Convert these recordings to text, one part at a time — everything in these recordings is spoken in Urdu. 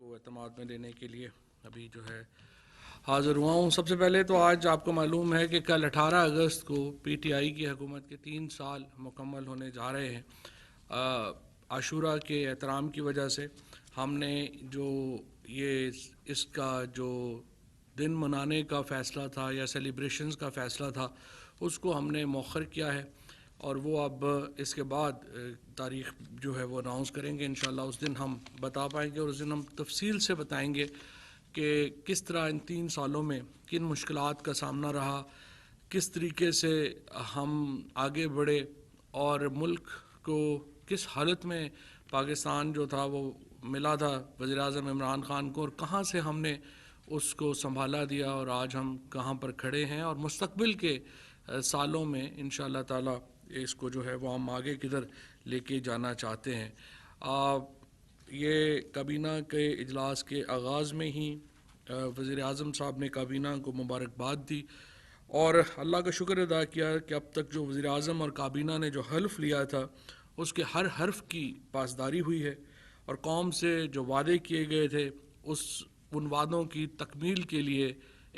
کو اعتماد میں لینے کے لیے ابھی جو ہے حاضر ہوا ہوں۔ سب سے پہلے تو آج آپ کو معلوم ہے کہ کل 18 اگست کو پی ٹی آئی کی حکومت کے 3 سال مکمل ہونے جا رہے ہیں۔ عاشورہ کے احترام کی وجہ سے ہم نے جو یہ اس کا جو دن منانے کا فیصلہ تھا یا سیلیبریشنز کا فیصلہ تھا اس کو ہم نے مؤخر کیا ہے، اور وہ اب اس کے بعد تاریخ جو ہے وہ اناؤنس کریں گے انشاءاللہ۔ اس دن ہم بتا پائیں گے اور اس دن ہم تفصیل سے بتائیں گے کہ کس طرح ان 3 سالوں میں کن مشکلات کا سامنا رہا، کس طریقے سے ہم آگے بڑھے اور ملک کو کس حالت میں پاکستان جو تھا وہ ملا تھا وزیر اعظم عمران خان کو، اور کہاں سے ہم نے اس کو سنبھالا دیا اور آج ہم کہاں پر کھڑے ہیں، اور مستقبل کے سالوں میں انشاءاللہ تعالی اس کو جو ہے وہ ہم آگے کدھر لے کے جانا چاہتے ہیں۔ یہ کابینہ کے اجلاس کے آغاز میں ہی وزیر اعظم صاحب نے کابینہ کو مبارکباد دی اور اللہ کا شکر ادا کیا کہ اب تک جو وزیر اعظم اور کابینہ نے جو حلف لیا تھا اس کے ہر حرف کی پاسداری ہوئی ہے، اور قوم سے جو وعدے کیے گئے تھے ان وعدوں کی تکمیل کے لیے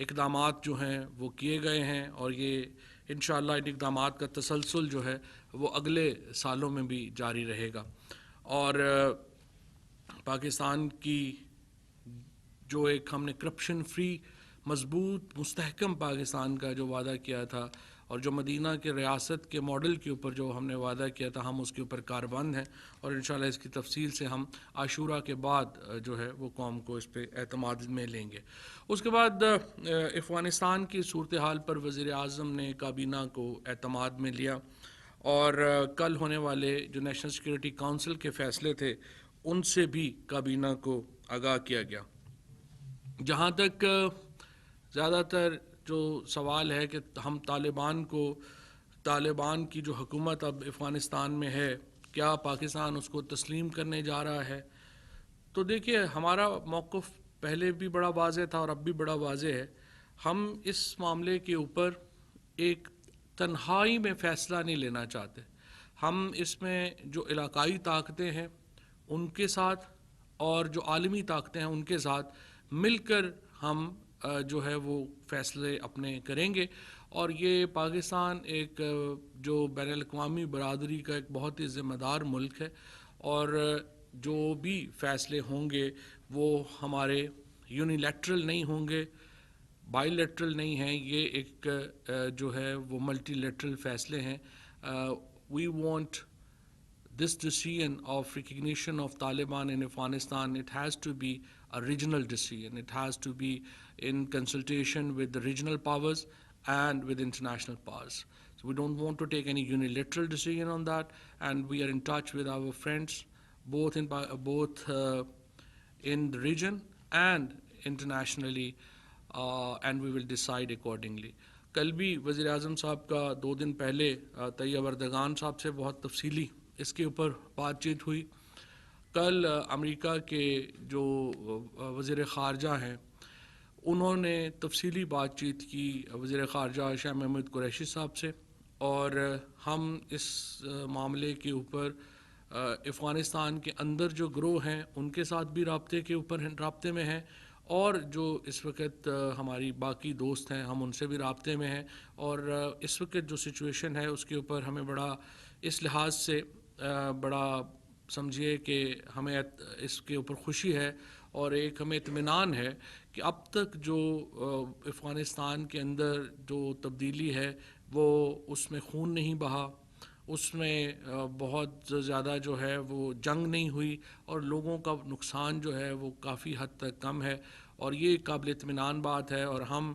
اقدامات جو ہیں وہ کیے گئے ہیں، اور یہ انشاءاللہ ان اقدامات کا تسلسل جو ہے وہ اگلے سالوں میں بھی جاری رہے گا۔ اور پاکستان کی جو ایک ہم نے کرپشن فری مضبوط مستحکم پاکستان کا جو وعدہ کیا تھا، اور جو مدینہ کے ریاست کے ماڈل کے اوپر جو ہم نے وعدہ کیا تھا، ہم اس کے اوپر کاربند ہیں، اور انشاءاللہ اس کی تفصیل سے ہم عاشورہ کے بعد جو ہے وہ قوم کو اس پہ اعتماد میں لیں گے۔ اس کے بعد افغانستان کی صورتحال پر وزیر اعظم نے کابینہ کو اعتماد میں لیا، اور کل ہونے والے جو نیشنل سیکورٹی کونسل کے فیصلے تھے ان سے بھی کابینہ کو آگاہ کیا گیا۔ جہاں تک زیادہ تر جو سوال ہے کہ ہم طالبان کی جو حکومت اب افغانستان میں ہے، کیا پاکستان اس کو تسلیم کرنے جا رہا ہے؟ تو دیکھیے، ہمارا موقف پہلے بھی بڑا واضح تھا اور اب بھی بڑا واضح ہے۔ ہم اس معاملے کے اوپر ایک تنہائی میں فیصلہ نہیں لینا چاہتے۔ ہم اس میں جو علاقائی طاقتیں ہیں ان کے ساتھ اور جو عالمی طاقتیں ہیں ان کے ساتھ مل کر ہم جو ہے وہ فیصلے اپنے کریں گے، اور یہ پاکستان ایک جو بین الاقوامی برادری کا ایک بہت ہی ذمہ دار ملک ہے، اور جو بھی فیصلے ہوں گے وہ ہمارے یونیلیٹرل نہیں ہوں گے، بائی لیٹرل نہیں ہیں، یہ ایک جو ہے وہ ملٹی لیٹرل فیصلے ہیں۔ We want this decision of recognition of Taliban in Afghanistan, it has to be a regional decision. It has to be in consultation with the regional powers and with international powers. So we don't want to take any unilateral decision on that, and we are in touch with our friends both in the region and internationally, and we will decide accordingly. کل بھی وزیر اعظم صاحب کا 2 دن پہلے طیب اردگان صاحب سے بہت تفصیلی اس کے اوپر بات چیت ہوئی۔ کل امریکہ کے جو وزیر خارجہ ہیں انہوں نے تفصیلی بات چیت کی وزیر خارجہ شاہ محمود قریشی صاحب سے، اور ہم اس معاملے کے اوپر افغانستان کے اندر جو گروہ ہیں ان کے ساتھ بھی رابطے میں ہیں، اور جو اس وقت ہماری باقی دوست ہیں ہم ان سے بھی رابطے میں ہیں، اور اس وقت جو سچویشن ہے اس کے اوپر ہمیں بڑا اس لحاظ سے بڑا سمجھیے کہ ہمیں اس کے اوپر خوشی ہے اور ایک ہمیں اطمینان ہے کہ اب تک جو افغانستان کے اندر جو تبدیلی ہے وہ اس میں خون نہیں بہا، اس میں بہت زیادہ جو ہے وہ جنگ نہیں ہوئی، اور لوگوں کا نقصان جو ہے وہ کافی حد تک کم ہے، اور یہ قابل اطمینان بات ہے۔ اور ہم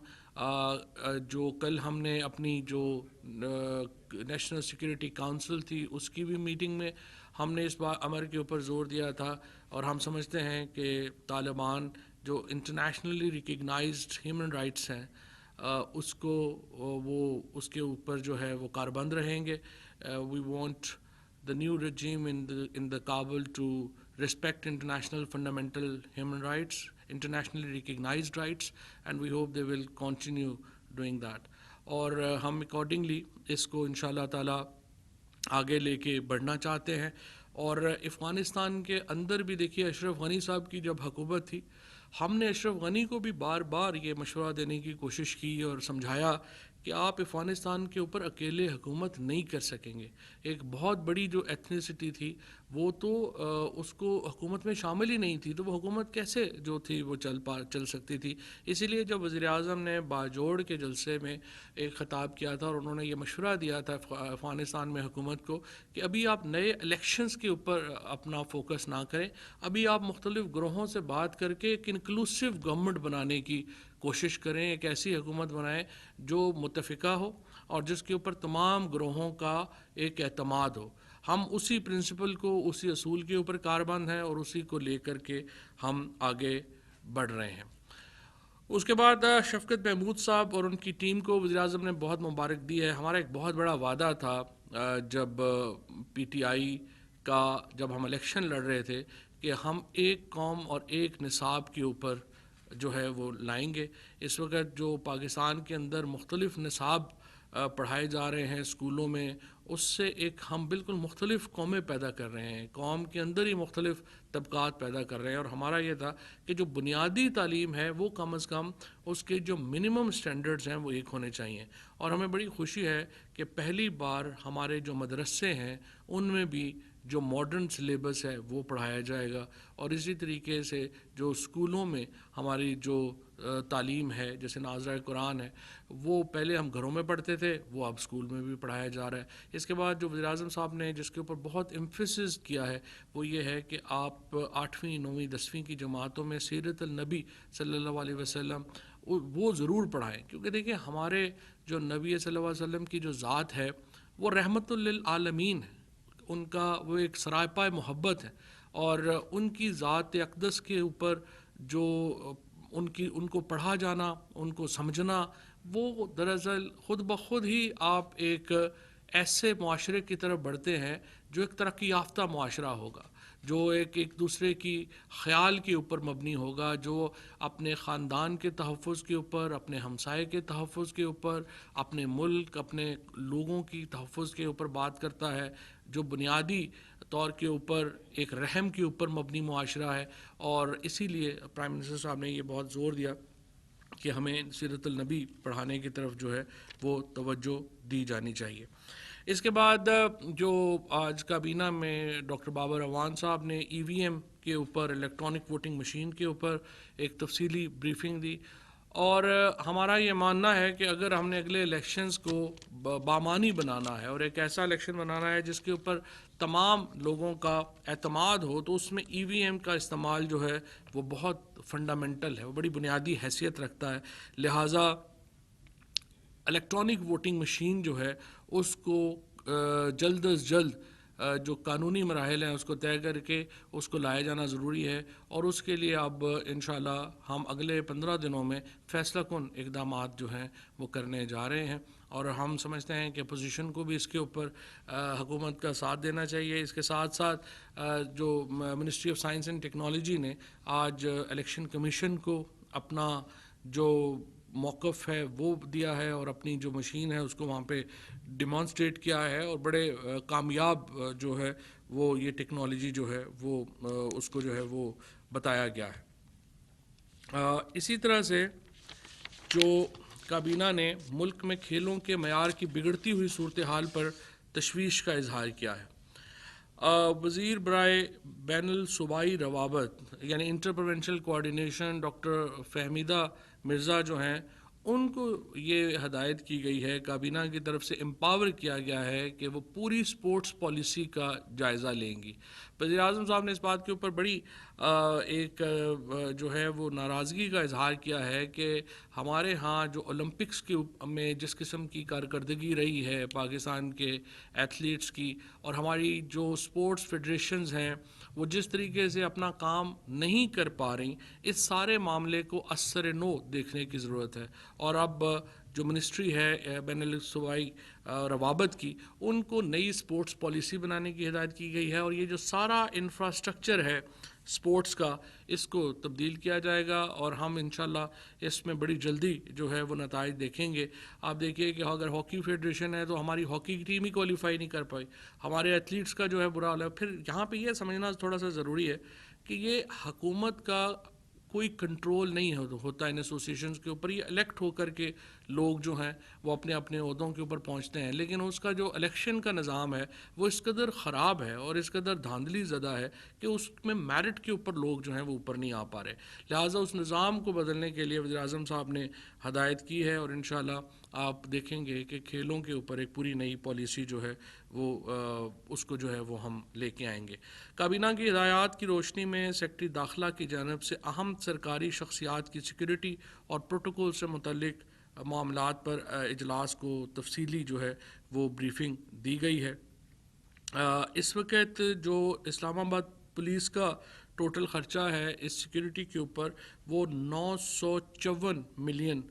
جو کل ہم نے اپنی جو نیشنل سیکورٹی کونسل تھی اس کی بھی میٹنگ میں ہم نے اس امر کے اوپر زور دیا تھا، اور ہم سمجھتے ہیں کہ طالبان جو انٹرنیشنلی ریکگنائزڈ ہیومن رائٹس ہیں اس کو وہ اس کے اوپر جو ہے وہ کاربند رہیں گے۔ We want the new regime in the Kabul to respect international fundamental human rights, internationally recognized rights, and we hope they will continue doing that. اور ہم accordingly اس کو انشاءاللہ تعالی آگے لے کے بڑھنا چاہتے ہیں، اور افغانستان کے اندر بھی دیکھیے اشرف غنی صاحب کی جب حکومت تھی، ہم نے اشرف غنی کو بھی بار بار یہ مشورہ دینے کی کوشش کی اور سمجھایا کہ آپ افغانستان کے اوپر اکیلے حکومت نہیں کر سکیں گے. ایک بہت بڑی جو ایتھنیسٹی تھی وہ تو اس کو حکومت میں شامل ہی نہیں تھی، تو وہ حکومت کیسے جو تھی وہ چل سکتی تھی. اسی لیے جب وزیر اعظم نے باجوڑ کے جلسے میں ایک خطاب کیا تھا اور انہوں نے یہ مشورہ دیا تھا افغانستان میں حکومت کو کہ ابھی آپ نئے الیکشنز کے اوپر اپنا فوکس نہ کریں، ابھی آپ مختلف گروہوں سے بات کر کے ایک انکلوسیو گورنمنٹ بنانے کی کوشش کریں، ایک ایسی حکومت بنائیں جو متفقہ ہو اور جس کے اوپر تمام گروہوں کا ایک اعتماد ہو. ہم اسی پرنسپل کو، اسی اصول کے اوپر کاربند ہیں اور اسی کو لے کر کے ہم آگے بڑھ رہے ہیں. اس کے بعد شفقت محمود صاحب اور ان کی ٹیم کو وزیر اعظم نے بہت مبارک دی ہے. ہمارا ایک بہت بڑا وعدہ تھا جب پی ٹی آئی کا جب ہم الیکشن لڑ رہے تھے کہ ہم ایک قوم اور ایک نصاب کے اوپر جو ہے وہ لائیں گے. اس وقت جو پاکستان کے اندر مختلف نصاب پڑھائے جا رہے ہیں اسکولوں میں، اس سے ایک ہم بالکل مختلف قومیں پیدا کر رہے ہیں، قوم کے اندر ہی مختلف طبقات پیدا کر رہے ہیں. اور ہمارا یہ تھا کہ جو بنیادی تعلیم ہے وہ کم از کم اس کے جو منیمم سٹینڈرڈز ہیں وہ ایک ہونے چاہیے. اور ہمیں بڑی خوشی ہے کہ پہلی بار ہمارے جو مدرسے ہیں ان میں بھی جو ماڈرن سلیبس ہے وہ پڑھایا جائے گا. اور اسی طریقے سے جو اسکولوں میں ہماری جو تعلیم ہے جیسے ناظرہ قرآن ہے وہ پہلے ہم گھروں میں پڑھتے تھے، وہ اب اسکول میں بھی پڑھایا جا رہا ہے. اس کے بعد جو وزیر اعظم صاحب نے جس کے اوپر بہت ایمفیسس کیا ہے وہ یہ ہے کہ آپ 8ویں 9ویں 10ویں کی جماعتوں میں سیرت النبی صلی اللہ علیہ وسلم وہ ضرور پڑھائیں. کیونکہ دیکھیں ہمارے جو نبی صلی اللہ علیہ وسلم کی جو ذات ہے وہ رحمت للعالمین ہے، ان کا وہ ایک سراپا محبت ہے. اور ان کی ذات اقدس کے اوپر جو ان کو پڑھا جانا، ان کو سمجھنا، وہ دراصل خود بخود ہی آپ ایک ایسے معاشرے کی طرف بڑھتے ہیں جو ایک ترقی یافتہ معاشرہ ہوگا، جو ایک دوسرے کی خیال کے اوپر مبنی ہوگا، جو اپنے خاندان کے تحفظ کے اوپر، اپنے ہمسائے کے تحفظ کے اوپر، اپنے ملک، اپنے لوگوں کی تحفظ کے اوپر بات کرتا ہے، جو بنیادی طور کے اوپر ایک رحم کے اوپر مبنی معاشرہ ہے. اور اسی لیے پرائم منسٹر صاحب نے یہ بہت زور دیا کہ ہمیں سیرت النبی پڑھانے کی طرف جو ہے وہ توجہ دی جانی چاہیے. اس کے بعد جو آج کابینہ میں ڈاکٹر بابر اعوان صاحب نے ای وی ایم کے اوپر، الیکٹرانک ووٹنگ مشین کے اوپر ایک تفصیلی بریفنگ دی. اور ہمارا یہ ماننا ہے کہ اگر ہم نے اگلے الیکشنز کو بامانی بنانا ہے اور ایک ایسا الیکشن بنانا ہے جس کے اوپر تمام لوگوں کا اعتماد ہو، تو اس میں ای وی ایم کا استعمال جو ہے وہ بہت فنڈامنٹل ہے، وہ بڑی بنیادی حیثیت رکھتا ہے. لہٰذا الیکٹرانک ووٹنگ مشین جو ہے اس کو جلد از جلد جو قانونی مراحل ہیں اس کو طے کر کے اس کو لایا جانا ضروری ہے. اور اس کے لیے اب انشاءاللہ ہم اگلے 15 دنوں میں فیصلہ کن اقدامات جو ہیں وہ کرنے جا رہے ہیں. اور ہم سمجھتے ہیں کہ اپوزیشن کو بھی اس کے اوپر حکومت کا ساتھ دینا چاہیے. اس کے ساتھ ساتھ جو ministry of science and technology نے آج الیکشن کمیشن کو اپنا جو موقف ہے وہ دیا ہے اور اپنی جو مشین ہے اس کو وہاں پہ ڈیمانسٹریٹ کیا ہے، اور بڑے کامیاب جو ہے وہ یہ ٹیکنالوجی جو ہے وہ اس کو جو ہے وہ بتایا گیا ہے. اسی طرح سے جو کابینہ نے ملک میں کھیلوں کے معیار کی بگڑتی ہوئی صورتحال پر تشویش کا اظہار کیا ہے. وزیر برائے بین الصوبائی روابط یعنی inter provincial coordination doctor Fahmida Mirza جو ہیں ان کو یہ ہدایت کی گئی ہے، کابینہ کی طرف سے امپاور کیا گیا ہے کہ وہ پوری سپورٹس پالیسی کا جائزہ لیں گی. وزیر اعظم صاحب نے اس بات کے اوپر بڑی ایک جو ہے وہ ناراضگی کا اظہار کیا ہے کہ ہمارے ہاں جو اولمپکس کے میں جس قسم کی کارکردگی رہی ہے پاکستان کے ایتھلیٹس کی، اور ہماری جو سپورٹس فیڈریشنز ہیں وہ جس طریقے سے اپنا کام نہیں کر پا رہی، اس سارے معاملے کو اثر نو دیکھنے کی ضرورت ہے. اور اب جو منسٹری ہے بین الاصوبائی روابط کی، ان کو نئی سپورٹس پالیسی بنانے کی ہدایت کی گئی ہے. اور یہ جو سارا انفراسٹرکچر ہے سپورٹس کا، اس کو تبدیل کیا جائے گا اور ہم انشاءاللہ اس میں بڑی جلدی جو ہے وہ نتائج دیکھیں گے. آپ دیکھیے کہ اگر ہاکی فیڈریشن ہے تو ہماری ہاکی کی ٹیم ہی کوالیفائی نہیں کر پائی، ہمارے ایتھلیٹس کا جو ہے برا حال ہے. پھر یہاں پہ یہ سمجھنا تھوڑا سا ضروری ہے کہ یہ حکومت کا کوئی کنٹرول نہیں ہوتا ان ایسوسیشنز کے اوپر. یہ الیکٹ ہو کر کے لوگ جو ہیں وہ اپنے اپنے عہدوں کے اوپر پہنچتے ہیں، لیکن اس کا جو الیکشن کا نظام ہے وہ اس قدر خراب ہے اور اس قدر دھاندلی زدہ ہے کہ اس میں میرٹ کے اوپر لوگ جو ہیں وہ اوپر نہیں آ پا رہے. لہٰذا اس نظام کو بدلنے کے لیے وزیر اعظم صاحب نے ہدایت کی ہے، اور انشاءاللہ آپ دیکھیں گے کہ کھیلوں کے اوپر ایک پوری نئی پالیسی جو ہے وہ اس کو جو ہے وہ ہم لے کے آئیں گے. کابینہ کی ہدایات کی روشنی میں سیکرٹری داخلہ کی جانب سے اہم سرکاری شخصیات کی سیکورٹی اور پروٹوکول سے متعلق معاملات پر اجلاس کو تفصیلی جو ہے وہ بریفنگ دی گئی ہے. اس وقت جو اسلام آباد پولیس کا ٹوٹل خرچہ ہے اس سیکورٹی کے اوپر وہ 954 ملین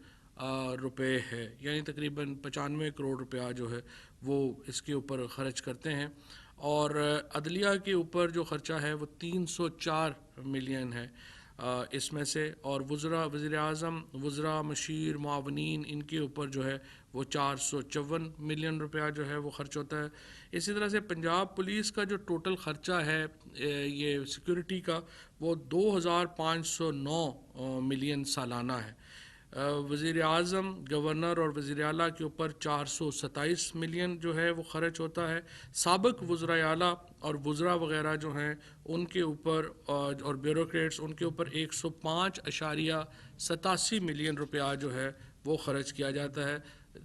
روپے ہے، یعنی تقریباً 95 کروڑ روپیہ جو ہے وہ اس کے اوپر خرچ کرتے ہیں. اور عدلیہ کے اوپر جو خرچہ ہے وہ 304 ملین ہے اس میں سے، اور وزراء، وزیر اعظم، وزراء، مشیر، معاونین، ان کے اوپر جو ہے وہ 454 ملین روپیہ جو ہے وہ خرچ ہوتا ہے. اسی طرح سے پنجاب پولیس کا جو ٹوٹل خرچہ ہے یہ سیکورٹی کا وہ 2509 ملین سالانہ ہے. وزیر اعظم، گورنر اور وزیر اعلیٰ کے اوپر 427 ملین جو ہے وہ خرچ ہوتا ہے. سابق وزرائے اعلیٰ اور وزراء وغیرہ جو ہیں ان کے اوپر اور بیوروکریٹس ان کے اوپر 105.87 ملین روپیہ جو ہے وہ خرچ کیا جاتا ہے.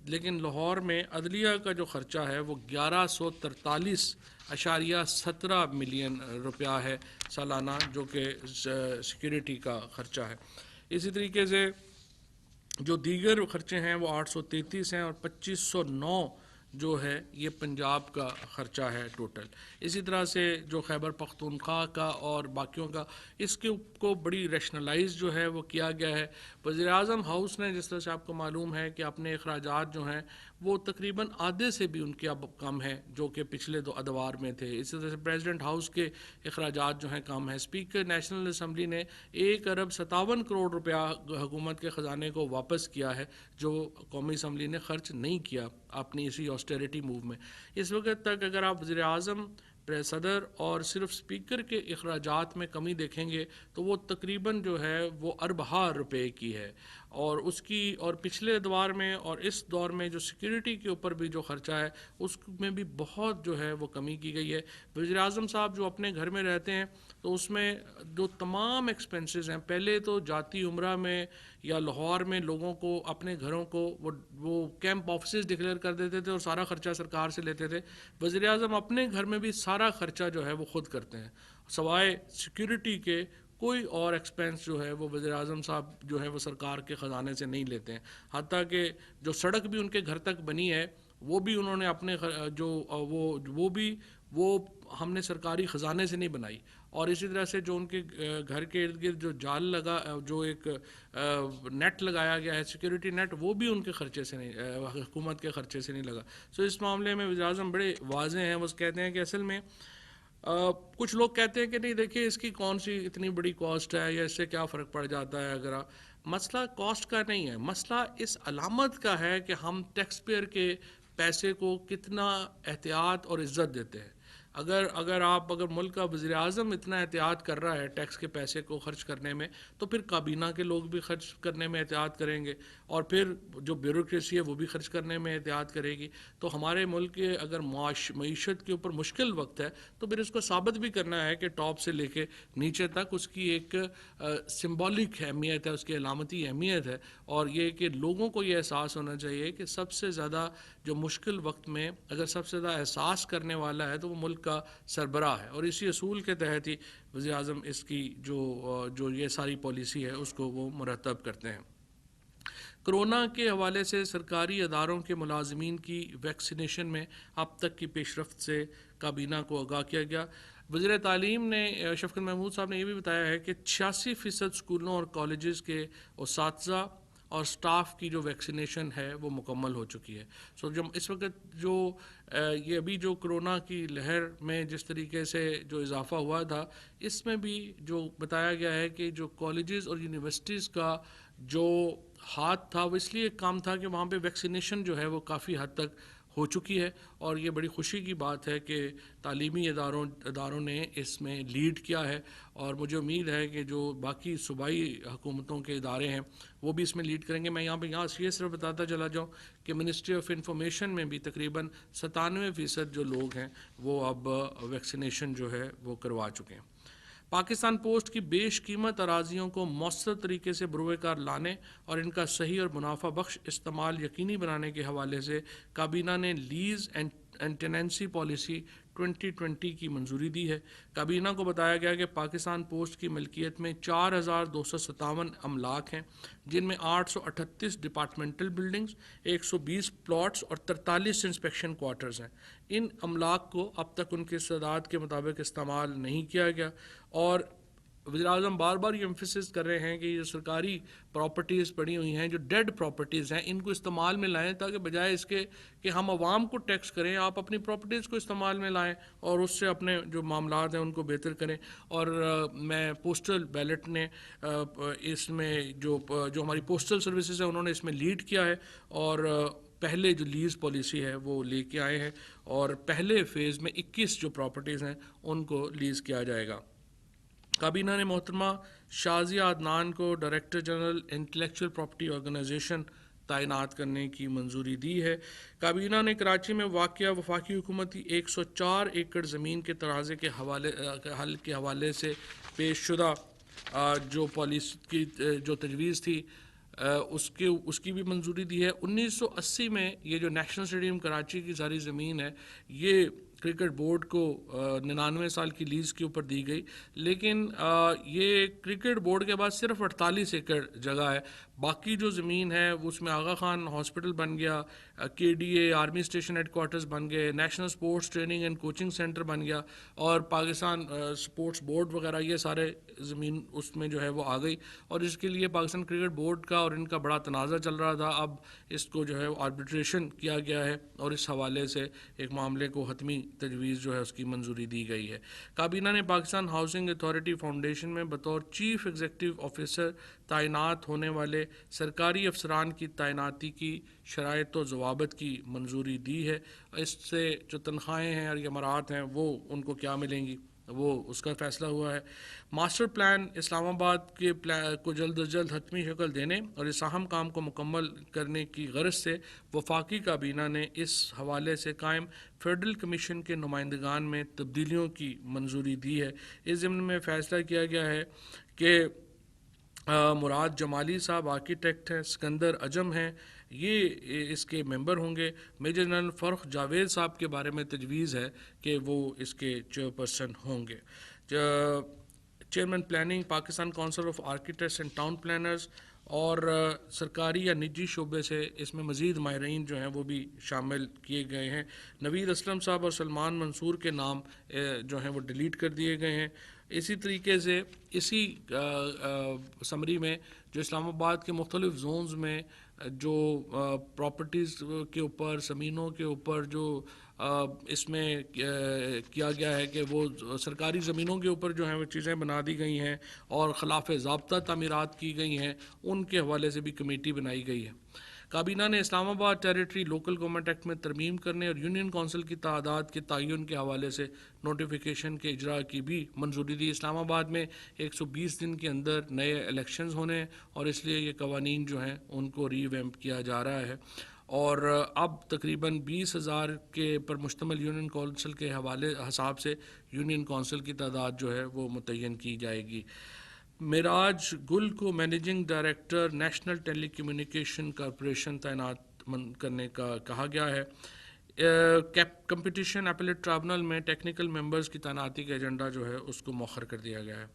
لیکن لاہور میں عدلیہ کا جو خرچہ ہے وہ 1143.17 ملین روپیہ ہے سالانہ، جو کہ سیکورٹی کا خرچہ ہے. اسی طریقے سے جو دیگر خرچے ہیں وہ 833 ہیں، اور 2509 جو ہے یہ پنجاب کا خرچہ ہے ٹوٹل. اسی طرح سے جو خیبر پختونخوا کا اور باقیوں کا، اس کے کو بڑی ریشنلائز جو ہے وہ کیا گیا ہے. وزیر اعظم ہاؤس نے، جس طرح سے آپ کو معلوم ہے کہ اپنے اخراجات جو ہیں وہ تقریباً آدھے سے بھی ان کے اب کم ہیں جو کہ پچھلے 2 ادوار میں تھے. اسی طرح سے پریزیڈنٹ ہاؤس کے اخراجات جو ہیں کم ہیں. اسپیکر نیشنل اسمبلی نے 1.57 کروڑ روپیہ حکومت کے خزانے کو واپس کیا ہے جو قومی اسمبلی نے خرچ نہیں کیا اپنی اسی آسٹیریٹی موو میں. اس وقت تک اگر آپ وزیر اعظم، صدر اور صرف اسپیکر کے اخراجات میں کمی دیکھیں گے تو وہ تقریباً جو ہے وہ اربہ روپے کی ہے. اور اس کی اور پچھلے ادوار میں اور اس دور میں جو سیکورٹی کے اوپر بھی جو خرچہ ہے اس میں بھی بہت جو ہے وہ کمی کی گئی ہے. وزیر اعظم صاحب جو اپنے گھر میں رہتے ہیں تو اس میں جو تمام ایکسپنسز ہیں، پہلے تو جاتی عمرہ میں یا لاہور میں لوگوں کو اپنے گھروں کو وہ کیمپ آفیسز ڈکلیئر کر دیتے تھے اور سارا خرچہ سرکار سے لیتے تھے. وزیر اعظم اپنے گھر میں بھی سارا خرچہ جو ہے وہ خود کرتے ہیں، سوائے سیکورٹی کے کوئی اور ایکسپنس جو ہے وہ وزیر اعظم صاحب جو ہے وہ سرکار کے خزانے سے نہیں لیتے ہیں. حتیٰ کہ جو سڑک بھی ان کے گھر تک بنی ہے وہ بھی انہوں نے اپنے وہ ہم نے سرکاری خزانے سے نہیں بنائی. اور اسی طرح سے جو ان کے گھر کے ارد گرد جو جال لگا، جو ایک نیٹ لگایا گیا ہے سیکورٹی نیٹ، وہ بھی ان کے خرچے سے نہیں، حکومت کے خرچے سے نہیں لگا. اس معاملے میں وزیر اعظم بڑے واضح ہیں. وہ کہتے ہیں کہ اصل میں کچھ لوگ کہتے ہیں کہ نہیں دیکھیے اس کی کون سی اتنی بڑی کاسٹ ہے یا اس سے کیا فرق پڑ جاتا ہے. اگر مسئلہ کاسٹ کا نہیں ہے، مسئلہ اس علامت کا ہے کہ ہم ٹیکس پیئر کے پیسے کو کتنا احتیاط اور عزت دیتے ہیں. اگر ملک کا وزیر اعظم اتنا احتیاط کر رہا ہے ٹیکس کے پیسے کو خرچ کرنے میں، تو پھر کابینہ کے لوگ بھی خرچ کرنے میں احتیاط کریں گے، اور پھر جو بیوروکریسی ہے وہ بھی خرچ کرنے میں احتیاط کرے گی. تو ہمارے ملک کے اگر معیشت کے اوپر مشکل وقت ہے تو پھر اس کو ثابت بھی کرنا ہے کہ ٹاپ سے لے کے نیچے تک اس کی ایک سمبولک اہمیت ہے، اس کی علامتی اہمیت ہے. اور یہ کہ لوگوں کو یہ احساس ہونا چاہیے کہ سب سے زیادہ جو مشکل وقت میں اگر سب سے زیادہ احساس کرنے والا ہے تو وہ ملک کا سربراہ ہے. اور اسی اصول کے تحت ہی وزیر اعظم اس کی جو یہ ساری پالیسی ہے اس کو وہ مرتب کرتے ہیں. کرونا کے حوالے سے سرکاری اداروں کے ملازمین کی ویکسینیشن میں اب تک کی پیش رفت سے کابینہ کو آگاہ کیا گیا. وزیر تعلیم نے شفقت محمود صاحب نے یہ بھی بتایا ہے کہ 86% اسکولوں اور کالجز کے اساتذہ اور سٹاف کی جو ویکسینیشن ہے وہ مکمل ہو چکی ہے. سو جب اس وقت جو یہ ابھی جو کرونا کی لہر میں جس طریقے سے جو اضافہ ہوا تھا، اس میں بھی جو بتایا گیا ہے کہ جو کالجز اور یونیورسٹیز کا جو ہاتھ تھا وہ اس لیے کام تھا کہ وہاں پہ ویکسینیشن جو ہے وہ کافی حد تک ہو چکی ہے. اور یہ بڑی خوشی کی بات ہے کہ تعلیمی اداروں نے اس میں لیڈ کیا ہے، اور مجھے امید ہے کہ جو باقی صوبائی حکومتوں کے ادارے ہیں وہ بھی اس میں لیڈ کریں گے. میں یہاں یہ صرف بتاتا چلا جاؤں کہ منسٹری آف انفارمیشن میں بھی تقریباً 97% جو لوگ ہیں وہ اب ویکسینیشن جو ہے وہ کروا چکے ہیں. پاکستان پوسٹ کی بیش قیمت اراضیوں کو مؤثر طریقے سے بروئے کار لانے اور ان کا صحیح اور منافع بخش استعمال یقینی بنانے کے حوالے سے کابینہ نے لیز اینڈ ٹیننسی پالیسی 2020 کی منظوری دی ہے. کابینہ کو بتایا گیا کہ پاکستان پوسٹ کی ملکیت میں 4257 املاک ہیں، جن میں 838 ڈپارٹمنٹل بلڈنگز، 120 پلاٹس اور 43 انسپیکشن کوارٹرز ہیں. ان املاک کو اب تک ان کے استعداد کے مطابق استعمال نہیں کیا گیا، اور وزیر اعظم بار بار یہ ایمفیسس کر رہے ہیں کہ یہ سرکاری پراپرٹیز پڑی ہوئی ہیں جو ڈیڈ پراپرٹیز ہیں ان کو استعمال میں لائیں، تاکہ بجائے اس کے کہ ہم عوام کو ٹیکس کریں، آپ اپنی پراپرٹیز کو استعمال میں لائیں اور اس سے اپنے جو معاملات ہیں ان کو بہتر کریں. اور میں پوسٹل بیلٹ نے اس میں جو ہماری پوسٹل سروسز ہیں انہوں نے اس میں لیڈ کیا ہے، اور پہلے جو لیز پالیسی ہے وہ لے کے آئے ہیں، اور پہلے فیز میں 21 جو پراپرٹیز ہیں ان کو لیز کیا جائے گا. کابینہ نے محترمہ شازیہ عدنان کو director general intellectual property organization تعینات کرنے کی منظوری دی ہے. کابینہ نے کراچی میں واقع وفاقی حکومتی 104 ایکڑ زمین کے تنازع کے حل کے حوالے سے پیش شدہ جو پالیسی کی جو تجویز تھی اس کی بھی منظوری دی ہے. 1980 میں یہ جو نیشنل اسٹیڈیم کراچی کی ساری زمین ہے یہ کرکٹ بورڈ کو 99 سال کی لیز کے اوپر دی گئی، لیکن یہ کرکٹ بورڈ کے بعد صرف 48 ایکڑ جگہ ہے. باقی جو زمین ہے اس میں آغا خان ہاسپٹل بن گیا، KDA army station headquarters بن گئے، national sports training and coaching centre بن گیا، اور پاکستان سپورٹس بورڈ وغیرہ یہ سارے زمین اس میں جو ہے وہ آ گئی. اور اس کے لیے پاکستان کرکٹ بورڈ کا اور ان کا بڑا تنازع چل رہا تھا. اب اس کو جو ہے آربیٹریشن کیا گیا ہے اور اس حوالے سے ایک معاملے کو حتمی تجویز جو ہے اس کی منظوری دی گئی ہے. کابینہ نے پاکستان ہاؤسنگ اتھارٹی فاؤنڈیشن میں بطور چیف ایگزیکٹو آفیسر تعینات ہونے والے سرکاری افسران کی تعیناتی کی شرائط و ضوابط کی منظوری دی ہے. اس سے جو تنخواہیں ہیں اور یہ امارات ہیں وہ ان کو کیا ملیں گی وہ اس کا فیصلہ ہوا ہے. ماسٹر پلان اسلام آباد کے کو جلد از جلد حتمی شکل دینے اور اس اہم کام کو مکمل کرنے کی غرض سے وفاقی کابینہ نے اس حوالے سے قائم فیڈرل کمیشن کے نمائندگان میں تبدیلیوں کی منظوری دی ہے. اس ضمن میں فیصلہ کیا گیا ہے کہ مراد جمالی صاحب آرکیٹیکٹ ہیں، سکندر اجم ہیں، یہ اس کے ممبر ہوں گے. میجر جنرل فرخ جاوید صاحب کے بارے میں تجویز ہے کہ وہ اس کے چیئرپرسن ہوں گے. Chairman planning Pakistan council of architects and town planners, اور سرکاری یا نجی شعبے سے اس میں مزید ماہرین جو ہیں وہ بھی شامل کیے گئے ہیں. نوید اسلم صاحب اور سلمان منصور کے نام جو ہیں وہ ڈیلیٹ کر دیے گئے ہیں. اسی طریقے سے اسی سمری میں جو اسلام آباد کے مختلف زونز میں جو پراپرٹیز کے اوپر زمینوں کے اوپر جو اس میں کیا گیا ہے کہ وہ سرکاری زمینوں کے اوپر جو ہیں وہ چیزیں بنا دی گئی ہیں اور خلاف ضابطہ تعمیرات کی گئی ہیں، ان کے حوالے سے بھی کمیٹی بنائی گئی ہے. کابینہ نے اسلام آباد ٹیریٹری لوکل گورنمنٹ ایکٹ میں ترمیم کرنے اور یونین کونسل کی تعداد کے تعین کے حوالے سے نوٹیفیکیشن کے اجراء کی بھی منظوری دی. اسلام آباد میں 120 دن کے اندر نئے الیکشنز ہونے ہیں اور اس لیے یہ قوانین جو ہیں ان کو ری ویمپ کیا جا رہا ہے، اور اب تقریباً 20,000 کے پر مشتمل یونین کونسل کے حساب سے یونین کونسل کی تعداد جو ہے وہ متعین کی جائے گی. معراج گل کو مینیجنگ ڈائریکٹر نیشنل ٹیلی کمیونیکیشن کارپوریشن تعینات کرنے کا کہا گیا ہے. کمپٹیشن اپیلیٹ ٹرائبونل میں ٹیکنیکل ممبرز کی تعیناتی کا ایجنڈا جو ہے اس کو مؤخر کر دیا گیا ہے.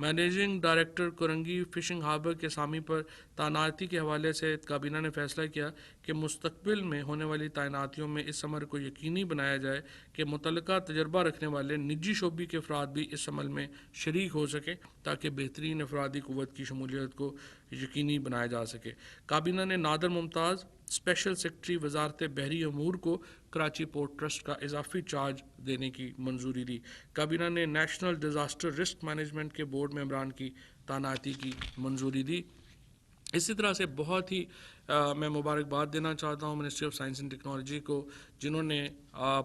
Managing director Korangi fishing harbour کے سامی پر تعیناتی کے حوالے سے کابینہ نے فیصلہ کیا کہ مستقبل میں ہونے والی تعیناتیوں میں اس عمل کو یقینی بنایا جائے کہ متعلقہ تجربہ رکھنے والے نجی شعبے کے افراد بھی اس عمل میں شریک ہو سکیں تاکہ بہترین افرادی قوت کی شمولیت کو یقینی بنایا جا سکے. کابینہ نے نادر ممتاز اسپیشل سیکرٹری وزارت بحری امور کو کراچی پورٹ ٹرسٹ کا اضافی چارج دینے کی منظوری دی. کابینہ نے نیشنل ڈیزاسٹر رسک مینجمنٹ کے بورڈ ممبران کی تعیناتی کی منظوری دی. اسی طرح سے بہت ہی میں مبارکباد دینا چاہتا ہوں ministry of science and technology کو جنہوں نے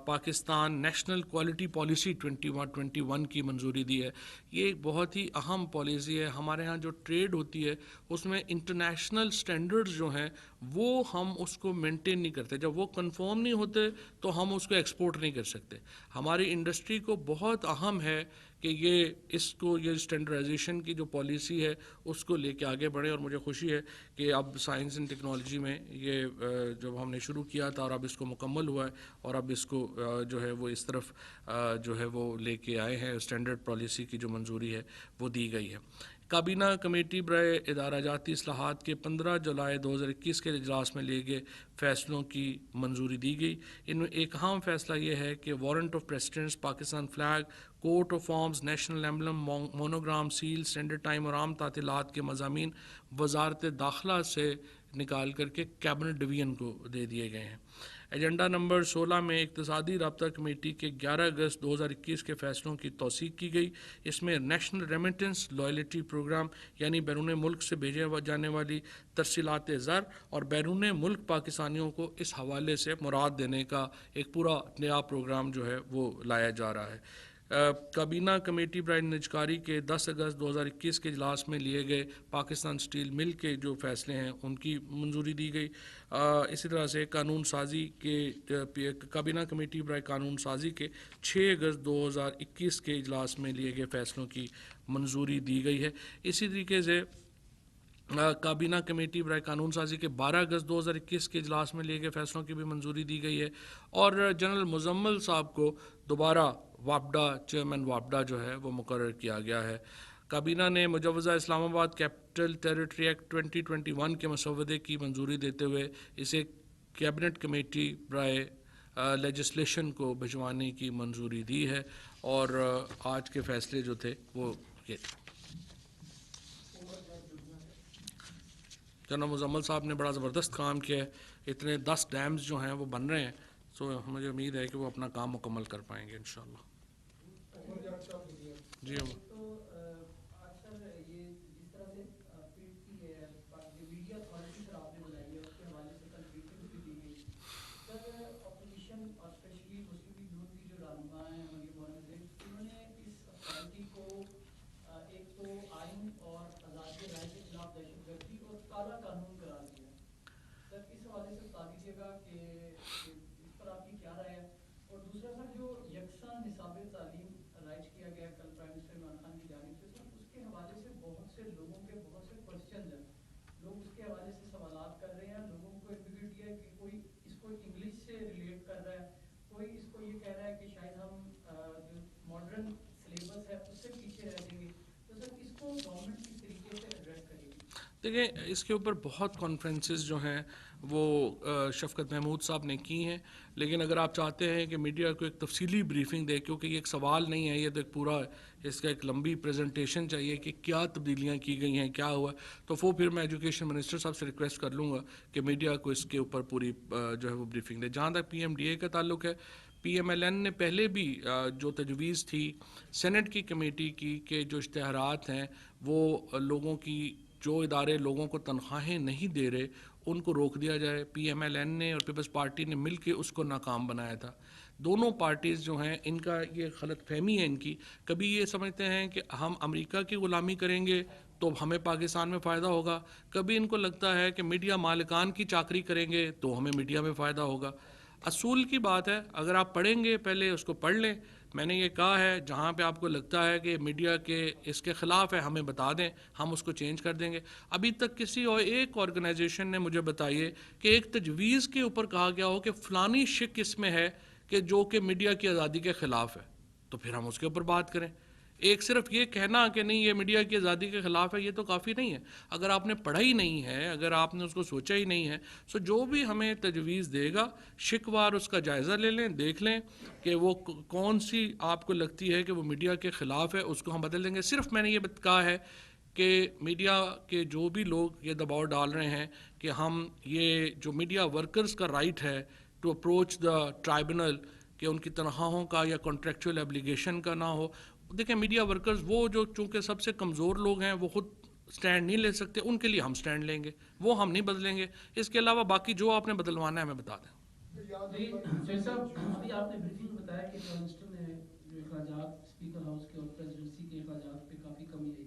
پاکستان نیشنل کوالٹی پالیسی 2021 کی منظوری دی ہے. یہ ایک بہت ہی اہم پالیسی ہے. ہمارے ہاں جو ٹریڈ ہوتی ہے اس میں انٹرنیشنل سٹینڈرڈز جو ہیں وہ ہم اس کو مینٹین نہیں کرتے. جب وہ کنفرم نہیں ہوتے تو ہم اس کو ایکسپورٹ نہیں کر سکتے. ہماری انڈسٹری کو بہت اہم ہے کہ یہ اسٹینڈرڈائزیشن کی جو پالیسی ہے اس کو لے کے آگے بڑھیں. اور مجھے خوشی ہے کہ اب سائنس اینڈ ٹیکنالوجی میں یہ جب ہم نے شروع کیا تھا اور اب اس کو مکمل ہوا ہے اور اب اس کو جو ہے وہ اس طرف جو ہے وہ لے کے آئے ہیں. اسٹینڈرڈ پالیسی کی جو منظوری ہے وہ دی گئی ہے. کابینہ کمیٹی برائے ادارہ جاتی اصلاحات کے 15 جولائی 2021 کے اجلاس میں لیے گئے فیصلوں کی منظوری دی گئی. ان میں ایک اہم فیصلہ یہ ہے کہ warrant of precedence, Pakistan flag, coat of arms, national emblem, monogram, seal, standard time اور عام تعطیلات کے مضامین وزارت داخلہ سے نکال کر کے کیبنٹ ڈویژن کو دے دیے گئے ہیں. ایجنڈا نمبر 16 میں اقتصادی رابطہ کمیٹی کے 11 اگست 2021 کے فیصلوں کی توثیق کی گئی. اس میں نیشنل ریمیٹنس لائلٹی پروگرام یعنی بیرون ملک سے بھیجے جانے والی ترسیلات زر اور بیرون ملک پاکستانیوں کو اس حوالے سے مراد دینے کا ایک پورا نیا پروگرام جو ہے وہ لایا جا رہا ہے. کابینہ کمیٹی برائے نجکاری کے 10 اگست 2021 کے اجلاس میں لیے گئے پاکستان اسٹیل مل کے جو فیصلے ہیں ان کی منظوری دی گئی. اسی طرح سے قانون سازی کے کابینہ کمیٹی برائے قانون سازی کے 6 اگست 2021 کے اجلاس میں لیے گئے فیصلوں کی منظوری دی گئی ہے. اسی طریقے سے کابینہ کمیٹی برائے قانون سازی کے 12 اگست 2021 کے اجلاس میں لیے گئے فیصلوں کی بھی منظوری دی گئی ہے. اور جنرل مزمل صاحب کو دوبارہ واپڈا چیئرمین واپڈا جو ہے وہ مقرر کیا گیا ہے. کابینہ نے مجوزہ اسلام آباد کیپٹل ٹیریٹری ایکٹ 2021 کے مسودے کی منظوری دیتے ہوئے اسے کیبنٹ کمیٹی برائے لیجسلیشن کو بھجوانے کی منظوری دی ہے. اور آج کے فیصلے جو تھے وہ یہ جنرل مزمل صاحب نے بڑا زبردست کام کیا ہے. اتنے 10 ڈیمز جو ہیں وہ بن رہے ہیں. سو مجھے امید ہے کہ وہ اپنا کام مکمل کر پائیں گے انشاءاللہ. جی دیکھیں اس کے اوپر بہت کانفرنسز جو ہیں وہ شفقت محمود صاحب نے کی ہیں. لیکن اگر آپ چاہتے ہیں کہ میڈیا کو ایک تفصیلی بریفنگ دے کیونکہ یہ ایک سوال نہیں ہے، یہ تو ایک پورا اس کا ایک لمبی پریزنٹیشن چاہیے کہ کیا تبدیلیاں کی گئی ہیں، کیا ہوا، تو وہ پھر میں ایجوکیشن منسٹر صاحب سے ریکویسٹ کر لوں گا کہ میڈیا کو اس کے اوپر پوری جو ہے وہ بریفنگ دے. جہاں تک پی ایم ڈی اے کا تعلق ہے، پی ایم ایل این نے پہلے بھی جو تجویز تھی سینٹ کی کمیٹی کی کہ جو اشتہارات ہیں وہ لوگوں کی جو ادارے لوگوں کو تنخواہیں نہیں دے رہے ان کو روک دیا جائے، پی ایم ایل این نے اور پیپلز پارٹی نے مل کے اس کو ناکام بنایا تھا. دونوں پارٹیز جو ہیں ان کا یہ غلط فہمی ہے ان کی. کبھی یہ سمجھتے ہیں کہ ہم امریکہ کی غلامی کریں گے تو ہمیں پاکستان میں فائدہ ہوگا، کبھی ان کو لگتا ہے کہ میڈیا مالکان کی چاکری کریں گے تو ہمیں میڈیا میں فائدہ ہوگا. اصول کی بات ہے، اگر آپ پڑھیں گے پہلے اس کو پڑھ لیں. میں نے یہ کہا ہے جہاں پہ آپ کو لگتا ہے کہ میڈیا کے اس کے خلاف ہے ہمیں بتا دیں، ہم اس کو چینج کر دیں گے. ابھی تک کسی اور ایک آرگنائزیشن نے مجھے بتائیے کہ ایک تجویز کے اوپر کہا گیا ہو کہ فلانی شک اس میں ہے کہ جو کہ میڈیا کی آزادی کے خلاف ہے، تو پھر ہم اس کے اوپر بات کریں. ایک صرف یہ کہنا کہ نہیں یہ میڈیا کی آزادی کے خلاف ہے، یہ تو کافی نہیں ہے. اگر آپ نے پڑھا ہی نہیں ہے، اگر آپ نے اس کو سوچا ہی نہیں ہے، سو جو بھی ہمیں تجویز دے گا شکوار اس کا جائزہ لے لیں، دیکھ لیں کہ وہ کون سی آپ کو لگتی ہے کہ وہ میڈیا کے خلاف ہے، اس کو ہم بدل دیں گے. صرف میں نے یہ کہا ہے کہ میڈیا کے جو بھی لوگ یہ دباؤ ڈال رہے ہیں کہ ہم یہ جو میڈیا ورکرز کا رائٹ ہے ٹو اپروچ دا ٹرائبونل کہ ان کی تنخواہوں کا یا کانٹریکچوئل ایبلیگیشن کا نہ ہو. دیکھیں میڈیا ورکرز وہ جو چونکہ سب سے کمزور لوگ ہیں، وہ خود سٹینڈ نہیں لے سکتے، ان کے لیے ہم سٹینڈ لیں گے، وہ ہم نہیں بدلیں گے. اس کے علاوہ باقی جو آپ نے بدلوانا ہے ہمیں بتا دیں. جی صاحب، ابھی آپ نے بریفنگ میں بتایا کہ پرائم منسٹر نے جو اخراجات اسپیکر ہاؤس کے اور پریزیڈنسی کے اخراجات پہ کافی کمی آئی.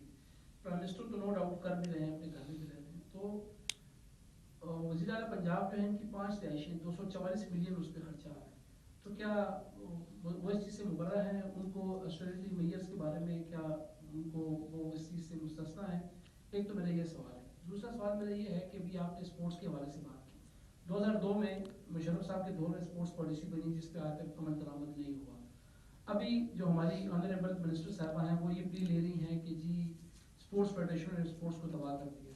پرائم منسٹر تو نو ڈاؤٹ کر بھی رہے ہیں، اپنے گھر میں بھی رہتے ہیں. تو وزیر اعلیٰ پنجاب جو ہے ان کی 5 رہائشیں 244 ملین اس پہ خرچہ آ رہا ہے. تو کیا وہ اس چیز سے مبرہ ہیں؟ ان کو اسٹیٹری میئرس کے بارے میں کیا ان کو وہ اس چیز سے مستثنا ہے؟ ایک تو میرا یہ سوال ہے. دوسرا سوال میرا یہ ہے کہ ابھی آپ نے اسپورٹس کے حوالے سے بات کی. 2002 میں مشرف صاحب کے دور میں اسپورٹس پالیسی بنی جس پہ آج تک عمل درآمد نہیں ہوا. ابھی جو ہماری آنریبل منسٹر صاحبہ ہیں وہ یہ پلی لے رہی ہیں کہ جی اسپورٹس فیڈریشن نے اسپورٹس کو تباہ کر دیا.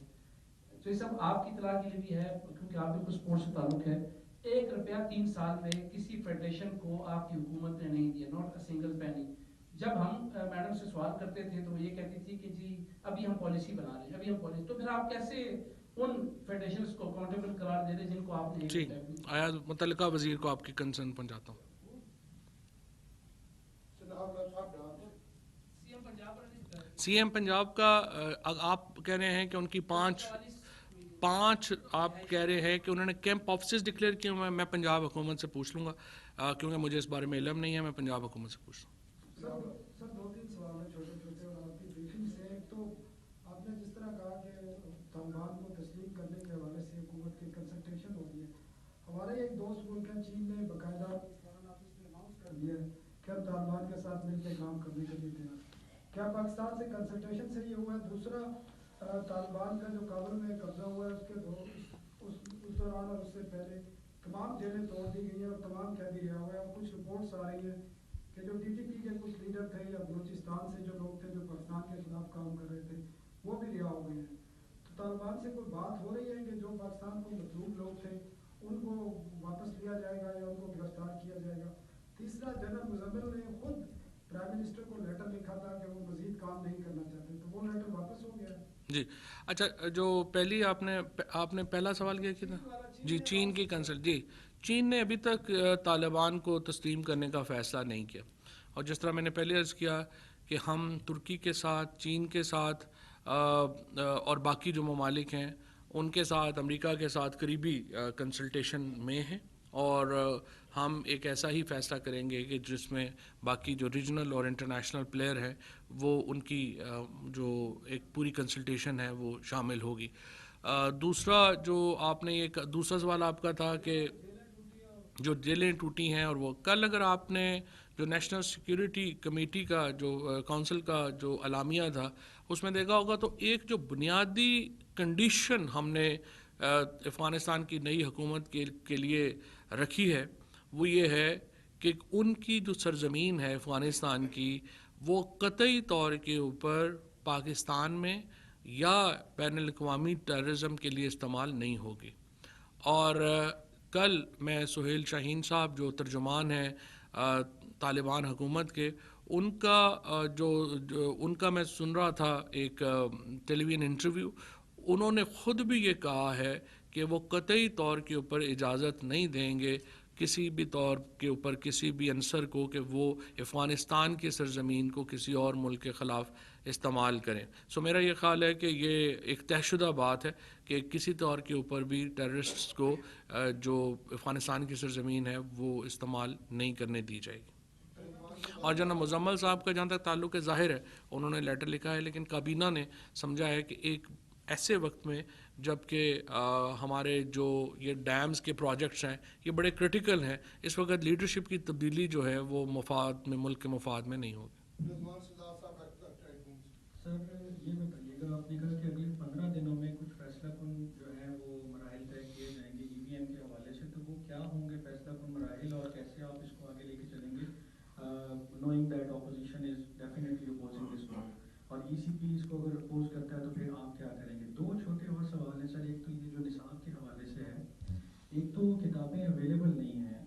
تو یہ سب آپ کی اطلاع کے لیے بھی ہے کیونکہ آپ بھی کچھ اسپورٹس سے تعلق ہے. 1 روپیہ 3 سال میں کسی فیڈریشن کو آپ کی حکومت نے نہیں دیا، ناٹ اے سنگل پینی. جب ہم میڈم سے سوال کرتے تھے تو وہ یہ کہتی تھی کہ جی ابھی ہم پالیسی بنا رہے ہیں، ابھی ہم پالیسی. تو پھر آپ کیسے ان فیڈریشنز کو اکاؤنٹیبل قرار دے رہے ہیں جن کو آپ نے جی آیا متعلقہ وزیر کو آپ کی کنسرن پہنچاتا ہوں. سی ایم پنجاب کا آپ کہہ رہے ہیں کہ ان کی پانچ آپ کہہ رہے ہیں کہ انہوں نے کیمپ آفسز ڈکلیئر کیے ہوئے ہیں. میں پنجاب حکومت سے پوچھ لوں گا کیونکہ مجھے اس بارے میں علم نہیں ہے، میں پنجاب حکومت سے پوچھ لوں. سر 2-3 سوال ہیں چھوٹے چھوٹے اور آپ کی بریفنگ سے. ایک تو آپ نے جس طرح کہا کہ طالبان کو تسلیم کرنے کے حوالے سے حکومت کی کنسلٹیشن ہو رہی ہے. ہمارے ایک دوست ملک ہے چین نے باقاعدہ فارن آفس نے اناؤنس کر دیا ہے کہ ہم طالبان کے ساتھ مل کے کام کرنے کے لیے تیار. کیا پاکستان سے کنسلٹیشن سے یہ ہوا ہے؟ دوسرا طالبان کا جو کابل میں قبضہ ہوا ہے اس کے اس دوران اور اس سے پہلے تمام جیلیں توڑ دی گئی ہیں اور تمام قیدی رہا ہوا ہے. اور کچھ رپورٹس آ رہی ہیں کہ جو ٹی ٹی پی کے کچھ لیڈر تھے یا بلوچستان سے جو لوگ تھے جو پاکستان کے خلاف کام کر رہے تھے وہ بھی رہا ہو گئے ہیں. تو طالبان سے کوئی بات ہو رہی ہے کہ جو پاکستان کو مطلوب لوگ تھے ان کو واپس لیا جائے گا یا ان کو گرفتار کیا جائے گا؟ تیسرا جنرل مزمل نے خود پرائم منسٹر کو لیٹر لکھا تھا کہ وہ مزید کام نہیں کرنا چاہتے، تو وہ لیٹر واپس ہو گیا. جی اچھا، جو پہلی آپ نے پہلا سوال کیا تھا جی چین کی کنسلٹ. جی چین نے ابھی تک طالبان کو تسلیم کرنے کا فیصلہ نہیں کیا. اور جس طرح میں نے پہلے عرض کیا کہ ہم ترکی کے ساتھ، چین کے ساتھ اور باقی جو ممالک ہیں ان کے ساتھ، امریکہ کے ساتھ قریبی کنسلٹیشن میں ہیں. اور ہم ایک ایسا ہی فیصلہ کریں گے کہ جس میں باقی جو ریجنل اور انٹرنیشنل پلیئر ہیں وہ ان کی جو ایک پوری کنسلٹیشن ہے وہ شامل ہوگی. دوسرا جو آپ نے ایک دوسرا سوال آپ کا تھا کہ جو جیلیں ٹوٹی ہیں، اور وہ کل اگر آپ نے جو نیشنل سیکیورٹی کمیٹی کا جو کونسل کا جو اعلامیہ تھا اس میں دیکھا ہوگا تو ایک جو بنیادی کنڈیشن ہم نے افغانستان کی نئی حکومت کے لیے رکھی ہے وہ یہ ہے کہ ان کی جو سرزمین ہے افغانستان کی وہ قطعی طور کے اوپر پاکستان میں یا بین الاقوامی ٹیررزم کے لیے استعمال نہیں ہوگی. اور کل میں سہیل شاہین صاحب جو ترجمان ہیں طالبان حکومت کے، ان کا میں سن رہا تھا ایک ٹیلی ویژن انٹرویو. انہوں نے خود بھی یہ کہا ہے کہ وہ قطعی طور کے اوپر اجازت نہیں دیں گے کسی بھی طور کے اوپر کسی بھی عنصر کو کہ وہ افغانستان کی سرزمین کو کسی اور ملک کے خلاف استعمال کریں. سو میرا یہ خیال ہے کہ یہ ایک طے شدہ بات ہے کہ کسی طور کے اوپر بھی ٹیررسٹ کو جو افغانستان کی سرزمین ہے وہ استعمال نہیں کرنے دی جائے گی. اور جناب مزمل صاحب کا جہاں تک تعلق ہے، ظاہر ہے انہوں نے لیٹر لکھا ہے، لیکن کابینہ نے سمجھا ہے کہ ایک ایسے وقت میں جب کہ ہمارے جو یہ ڈیمز کے پروجیکٹس ہیں یہ بڑے کرٹیکل ہیں، اس وقت لیڈرشپ کی تبدیلی جو ہے وہ مفاد میں، ملک کے مفاد میں نہیں ہوگی۔ سر یہ بتائیے گا، آپ نے کہا کہ اگلے 15 دنوں میں کچھ فیصلہ کن جو ہے وہ مراحل طے کیے جائیں گے ای وی ایم کے حوالے سے، تو وہ کیا ہوں گے فیصلہ کن مراحل اور کیسے آپ اس کو آگے لے کے چلیں گے، knowing that opposition is definitely opposing this one, اور ای سی پی اس کو اگر اپوز کرتا ہے تو پھر آپ کیا کریں گے؟ دو چھوٹے اور سوال ہیں سر، ایک تو یہ جو نصاب کے حوالے سے ہے، ایک تو کتابیں اویلیبل نہیں ہیں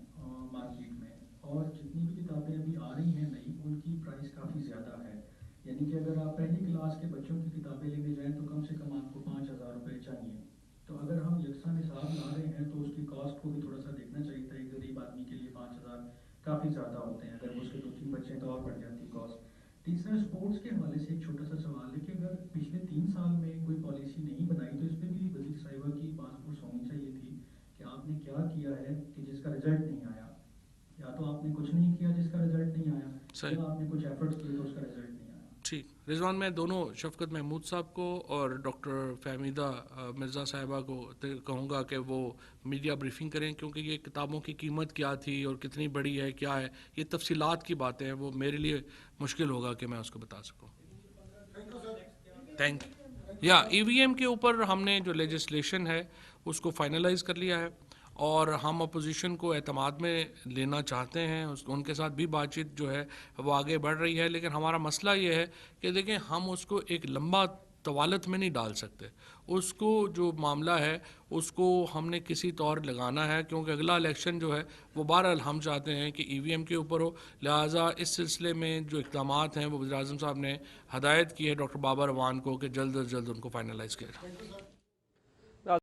مارکیٹ میں، اور جتنی بھی کتابیں ابھی آ رہی ہیں نئی ان کی پرائس کافی زیادہ ہے، یعنی کہ اگر آپ پہلی کلاس کے بچوں کی کتابیں لینے جائیں تو کم سے کم آپ کو 5,000 روپے چاہیے، تو اگر ہم یکساں نصاب لا رہے ہیں تو اس کی کاسٹ کو بھی تھوڑا سا دیکھنا چاہیے تھا، ایک غریب آدمی کے لیے 5,000 کافی زیادہ ہوتے ہیں، اگر اس کے 2-3 بچے تو اور بڑھ جاتی کاسٹ۔ تیسرا اسپورٹس کے حوالے سے ایک چھوٹا سا سوال ہے کہ اگر پچھلے 3 سال میں کوئی پالیسی نہیں بنائی تو اس پہ بھی وزیر صاحبہ کی بات پرس ہونی چاہیے تھی کہ آپ نے کیا کیا ہے کہ جس کا رزلٹ نہیں آیا، یا تو آپ نے کچھ نہیں کیا جس کا رزلٹ نہیں آیا، صحیح، یا آپ نے کچھ ایفرٹس کیے تو اس کا رزلٹ نہیں آیا۔ ٹھیک رضوان، میں دونوں شفقت محمود صاحب کو اور ڈاکٹر فہمیدہ مرزا صاحبہ کو کہوں گا کہ وہ میڈیا بریفنگ کریں، کیونکہ یہ کتابوں کی قیمت کیا تھی اور کتنی بڑی ہے کیا ہے، یہ تفصیلات کی باتیں ہیں، وہ میرے لیے مشکل ہوگا کہ میں اس کو بتا سکوں۔ Thank you. E V M کے اوپر ہم نے جو لیجسلیشن ہے اس کو فائنلائز کر لیا ہے، اور ہم اپوزیشن کو اعتماد میں لینا چاہتے ہیں، ان کے ساتھ بھی بات چیت جو ہے وہ آگے بڑھ رہی ہے، لیکن ہمارا مسئلہ یہ ہے کہ دیکھیں ہم اس کو ایک لمبا طوالت میں نہیں ڈال سکتے، اس کو جو معاملہ ہے اس کو ہم نے کسی طور لگانا ہے، کیونکہ اگلا الیکشن جو ہے وہ بہرحال ہم چاہتے ہیں کہ ای وی ایم کے اوپر ہو، لہٰذا اس سلسلے میں جو اقدامات ہیں وہ وزیر اعظم صاحب نے ہدایت کی ہے ڈاکٹر بابر اعوان کو کہ جلد از جلد ان کو فائنلائز کیا جائے۔